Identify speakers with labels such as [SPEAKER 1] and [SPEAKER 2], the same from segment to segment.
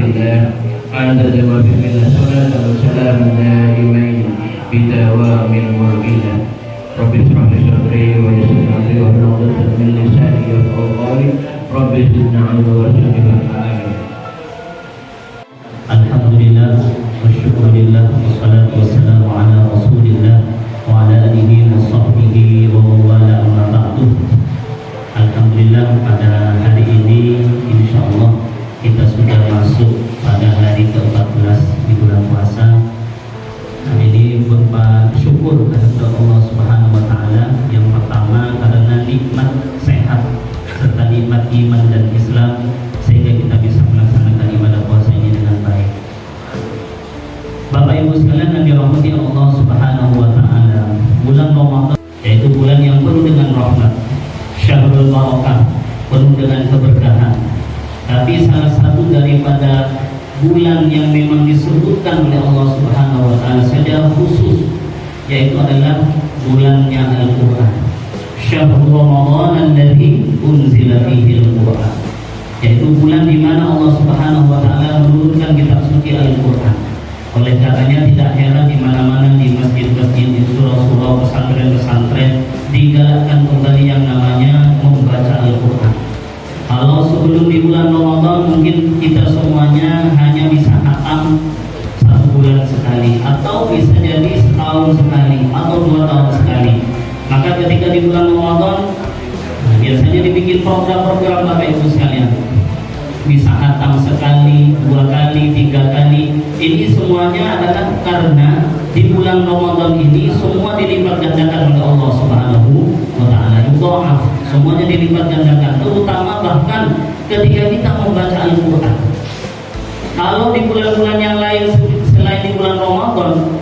[SPEAKER 1] الله عدد ما في الله صلاة وسلام دائمين بدوام ملك الله. رب اشرح لي صدري ويسر لي امري واحلل عقدة من لساني يفقهوا قولي. رب زدنا علما وارزقنا فهما.
[SPEAKER 2] Alhamdulillah wa syukurillah wassalatu wassalamu ala rasulillah wa ala alihi wa sahbihi wa mawala amma ba'du. Alhamdulillah pada hari ini insyaallah kita sudah masuk pada hari ke-14 di bulan puasa. Nah, ini berupa syukur kepada Allah Subhanahu wa taala. Yang pertama karena nikmat sehat serta nikmat iman dan Islam sehingga kita bisa melaksanakan ibadah puasa ini dengan baik. Bapak Ibu sekalian yang dirahmati Allah Subhanahu wa taala, bulan Ramadan yaitu bulan yang penuh dengan rahmat, syahrul barakah, penuh dengan keberkahan. Tapi salah satu daripada bulan yang memang disebutkan oleh Allah Subhanahu wa taala secara khusus yaitu adalah bulannya Al-Qur'an. Syahrul Ramadan alladzi unzila fihi Al-Qur'an. Yaitu bulan di mana Allah Subhanahu wa taala menurunkan kitab suci Al-Qur'an. Oleh karenanya tidak heran di mana-mana di masjid-masjid, di surau-surau, pesantren-pesantren digalakkan kembali yang namanya membaca Al-Qur'an. Kalau sebelum di bulan Ramadan mungkin kita semuanya hanya bisa khatam 1 bulan sekali, atau bisa jadi setahun sekali atau 2 tahun sekali. Maka ketika di bulan Ramadan biasanya dibikin program-program Bapak Ibu sekalian, bisa khatam sekali, 2 kali, 3 kali. Ini semuanya adalah karena di bulan Ramadan ini semua dilipat gandakan oleh Allah Subhanahu wa taala. Yudha'af, semuanya dilipat gandakan, terutama bahkan ketika kita membaca Al-Qur'an. Kalau di bulan-bulan yang lain selain di bulan Ramadan,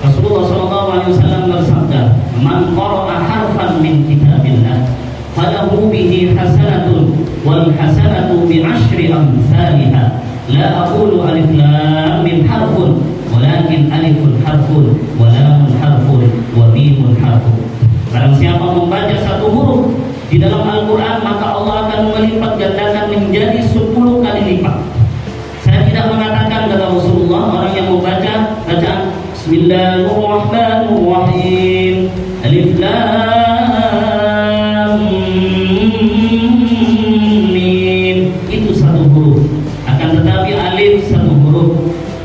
[SPEAKER 2] Rasulullah SAW bersabda, "Man qara'a harfan min kitabillah falahu bihi hasanatun wal hasanatu bi 'ashri amsalha. La aqulu alif lam mim harfun walakin alifun harfun wa lamun harfun wa mimun harfun." Barang siapa membaca 1 huruf di dalam Al-Qur'an, maka Allah akan melipat gandakan menjadi 10 kali lipat. Saya tidak mengatakan kata Rasulullah orang yang membaca bacaan Bismillahirrahmanirrahim alif lam mim itu 1 huruf, akan tetapi alif 1 huruf,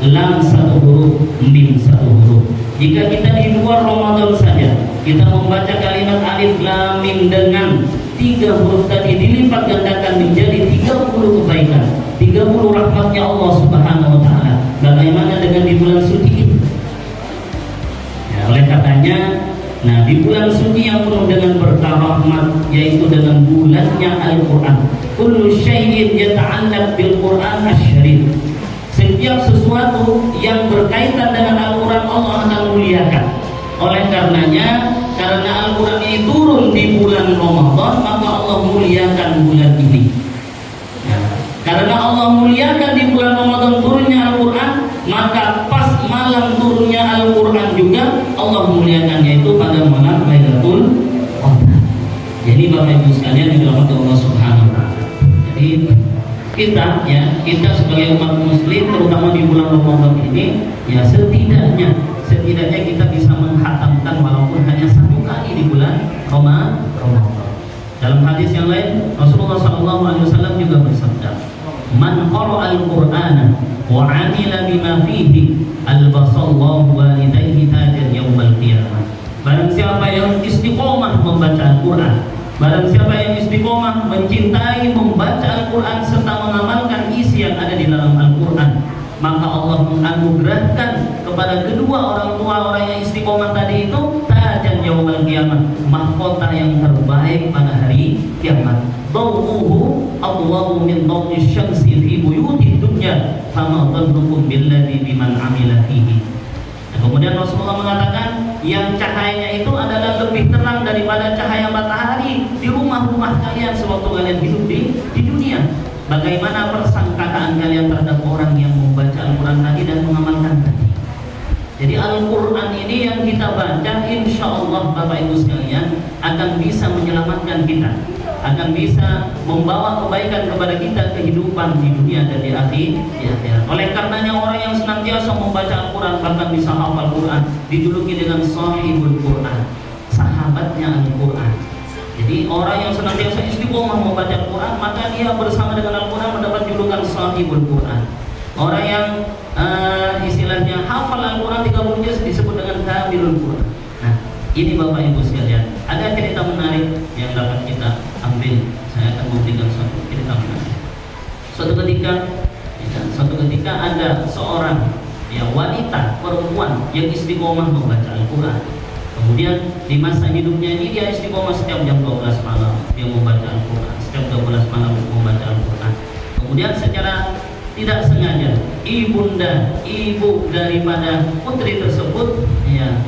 [SPEAKER 2] lam 1 huruf, mim 1 huruf. Jika kita di luar Ramadan saja kita membaca kalimat alif lam mim dengan 3 huruf tadi dilipat gandakan menjadi 30 kebaikan, 30 rahmatnya Allah Subhanahu wa taala. Bagaimana dengan di bulan suci ini? Ya, oleh katanya, nah di bulan suci yang penuh dengan berkah rahmat yaitu dengan bulannya Al-Qur'an. Kullu syai'in yata'allaq bil Qur'an asy-syarif. Setiap sesuatu yang berkaitan dengan Al-Qur'an Allah akan muliakan. Oleh karenanya, karena Al-Qur'an ini turun di bulan Ramadan, maka Allah muliakan bulan ini. Ya, karena Allah muliakan di bulan Ramadan turunnya Al-Qur'an, maka pas malam turunnya Al-Qur'an juga Allah muliakan, yaitu pada malam Lailatul Qadar. Jadi Bapak Ibu sekalian dirahmati Allah Subhanahu wa taala. Jadi kita sebagai umat muslim terutama di bulan Ramadan ini ya setidaknya kita bisa menghatamkan walaupun hanya 1 kali di bulan Ramadan. Dalam hadis yang lain Rasulullah SAW juga bersabda, "Man qara'a al-Qur'ana wa 'amila bima fihi albasallahu walidayhi tajan yaumal qiyamah." Barang siapa yang istiqomah membaca Al-Qur'an, barang siapa yang istiqomah mencintai membaca Al-Qur'an serta mengamalkan isi yang ada di dalam Al-Qur'an, maka Allah menganugerahkan kepada kedua orang tua orang yang istiqomah tadi itu tajan yaumul qiyamah, mahkota yang terbaik pada hari kiamat. Dawuhu adwamu min dawi syamsi fi buyutid dunya fama dhannukum billadzi biman amila fihi. Kemudian Rasulullah mengatakan yang cahayanya itu adalah lebih terang daripada cahaya matahari di rumah-rumah kalian sewaktu kalian hidup di dunia. Bagaimana persangkaan kalian terhadap orang yang membaca Al-Quran tadi dan mengamalkan tadi? Jadi Al-Quran ini yang kita baca, insya Allah Bapak Ibu sekalian akan bisa menyelamatkan kita. akan bisa membawa kebaikan kepada kita kehidupan di dunia dan di akhirat. Oleh karenanya orang yang senantiasa membaca Al-Quran bahkan bisa hafal Quran dijuluki dengan sahibul Quran, sahabatnya Al-Quran. Jadi orang yang senantiasa istiqomah membaca Al-Quran, maka dia bersama dengan Al-Quran mendapat julukan sahibul Quran. Orang yang istilahnya hafal Al-Quran 30 juz disebut dengan kamilul Quran. Nah, ini Bapak Ibu sekalian, ada cerita menarik yang dapat kita ambil. Saya akan memberikan suatu cerita menarik. Suatu ketika ada seorang wanita perempuan yang istiqomah membaca Al-Quran. Kemudian di masa hidupnya ini dia istiqomah setiap jam 12 malam dia membaca Al-Quran, setiap 12 malam membaca Al-Quran. Kemudian secara tidak sengaja ibu daripada putri tersebut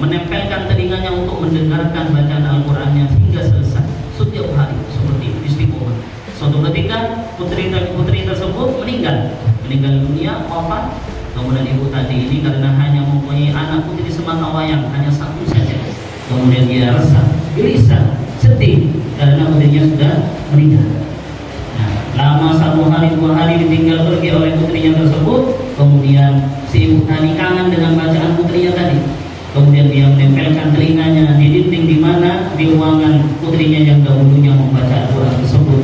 [SPEAKER 2] menempelkan telinganya untuk mendengarkan bacaan Al-Qurannya hingga selesai setiap hari seperti istiqomah. Suatu ketika putri tersebut meninggal dunia, wafat. Kemudian ibu tadi ini karena hanya mempunyai anak putri sematawayang hanya satu saja, kemudian dia resah, gelisah, sedih karena putrinya sudah meninggal. Lama 1 hari 2 hari ditinggal pergi oleh putrinya tersebut. Kemudian si ibu tadi kangen dengan bacaan putrinya tadi. Kemudian dia menempelkan telinganya di dinding di mana di ruangan putrinya yang dahulunya membaca Al-Quran tersebut.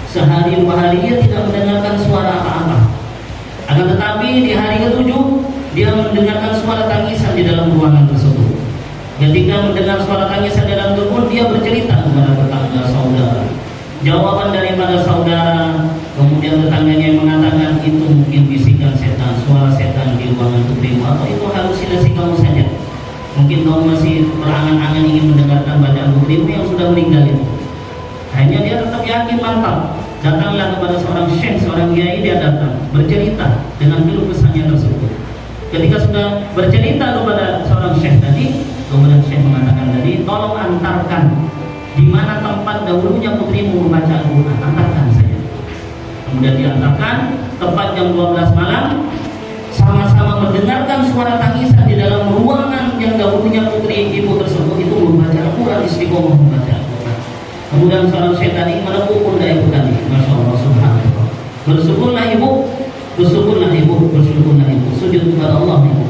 [SPEAKER 2] Sehari 2 hari dia tidak mendengarkan suara apa-apa. Akan tetapi di hari ke-7 dia mendengarkan suara tangisan di dalam ruangan tersebut. Ketika mendengar suara tangisan di dalam ruangan, dia bercerita kepada tetangga saudara. Jawaban daripada saudara, kemudian tetangganya yang mengatakan itu mungkin bisikan setan, suara setan di ruangan putrimu, atau itu halusinasi kamu saja. Mungkin kamu masih berangan-angan ingin mendengarkan bacaan putrimu yang sudah meninggal itu. Akhirnya dia tetap yakin, mantap. Datanglah kepada seorang syekh, seorang kiai, dia datang bercerita dengan keluh kesahnya tersebut. Ketika sudah bercerita kepada seorang syekh tadi, kemudian syekh mengatakan tadi, tolong antarkan di mana tempat dahulunya putrimu membaca Al-Quran, antarkan saja. Kemudian diantarkan tepat jam 12 malam, sama-sama mendengarkan suara tangisan di dalam ruangan yang dahulunya putri ibu tersebut itu membaca Al-Quran, istiqomah membaca Al-Quran. Kemudian seorang syekh tadi menepuk pundak ibu tadi, Masya Allah, subhanallah. Bersyukurlah ibu, bersyukurlah ibu, sujud kepada Allah ibu.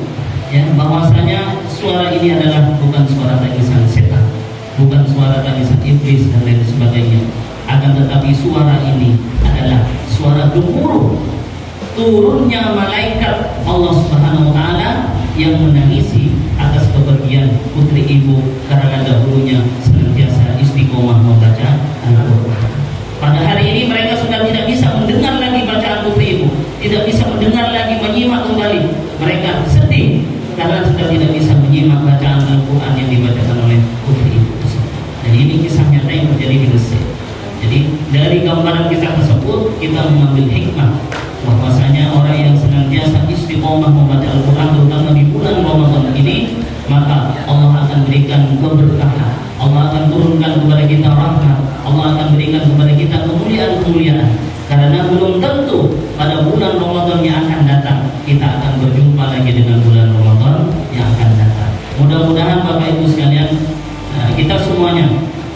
[SPEAKER 2] Ya, bahwasanya suara ini adalah bukan suara tangisan setan, bukan suara tangisan iblis dan lain sebagainya. Akan tetapi suara ini adalah suara gemuruh turunnya malaikat Allah Subhanahu wa taala yang menangisi atas kepergian putri ibu karena dahulunya senantiasa istiqomah membaca Al-Quran. Pada hari ini mereka sudah tidak bisa mendengar lagi bacaan putri ibu, tidak bisa mendengar lagi, menyimak kembali. Mereka sedih karena sudah tidak bisa menyimak bacaan Al-Quran yang dibacakan oleh putri ibu. Jadi ini kisah nyata yang terjadi di Mesir. Jadi dari gambaran kisah tersebut kita mengambil hikmah bahwasanya orang yang senantiasa istiqomah membaca Al-Quran terutama di bulan Ramadan ini, maka Allah akan berikan keberkahan, Allah akan turunkan kepada kita rahmat, Allah akan berikan kepada kita kemuliaan-kemuliaan. Karena belum tentu pada bulan Ramadan yang akan datang kita akan berjumpa lagi dengan bulan Ramadan yang akan datang. Mudah-mudahan Bapak Ibu sekalian, kita semuanya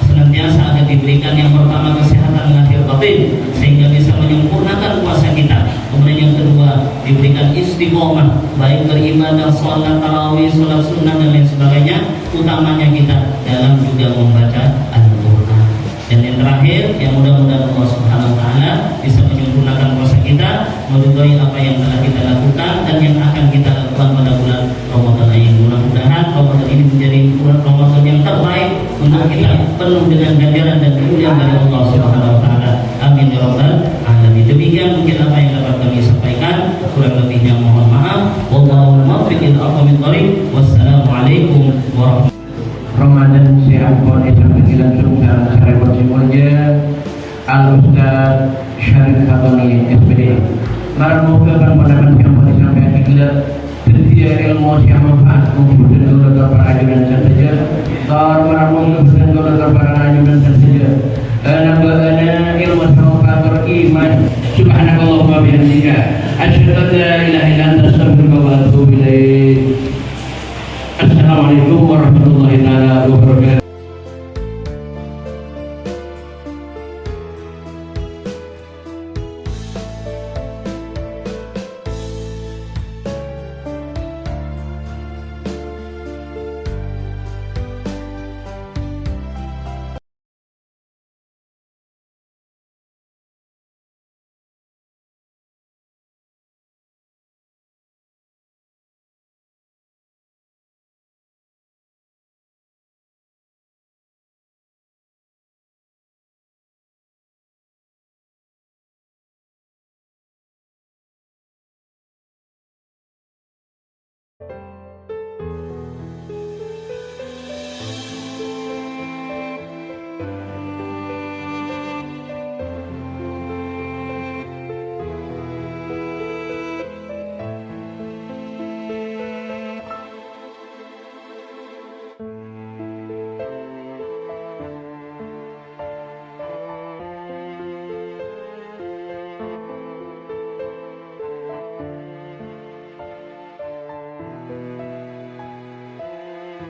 [SPEAKER 2] senantiasa akan diberikan yang pertama kesehatan lahir batin sehingga bisa menyempurnakan puasa kita. Kemudian yang kedua diberikan istiqomah baik beribadah, sholat tarawih, sholat sunnah dan lain sebagainya. Utamanya kita dalam juga membaca Al-Quran. Dan yang terakhir, yang mudah-mudahan Allah Subhanahu wa taala bisa menyempurnakan puasa kita, meridhai apa yang telah kita lakukan dan yang akan kita lakukan pada bulan Ramadan ini. Mudah-mudahan Ramadan ini menjadi bulan Ramadan yang terbaik untuk kita, penuh dengan ganjaran dan kemuliaan dari Allah Subhanahu wa taala. Amin ya rabbal alamin. Demikian mungkin apa yang dapat kami sampaikan, kurang lebihnya mohon maaf. Wallahu muwaffiq ila aqwamit thoriq. Wassalamualaikum warahmatullahi wabarakatuh.
[SPEAKER 1] Ramadan sehat Foundation Penggilan Sultan Sarewa Simulja Al-Ustaz Syarif Fatoni SPD. Marah mengucapkan pendapat yang boleh sampai akhirnya tertiada ilmu yang manfaat untuk berdua para ajudan saja. Marah mengucapkan berdua para ajudan saja. Nambahana ilmu manfaat iman. Subhanallah wa bihamdika. Asyhadu an la ilaha illa anta astaghfiruka wa atubu ilaik. Assalamualaikum warahmatullahi wabarakatuh.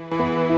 [SPEAKER 3] Thank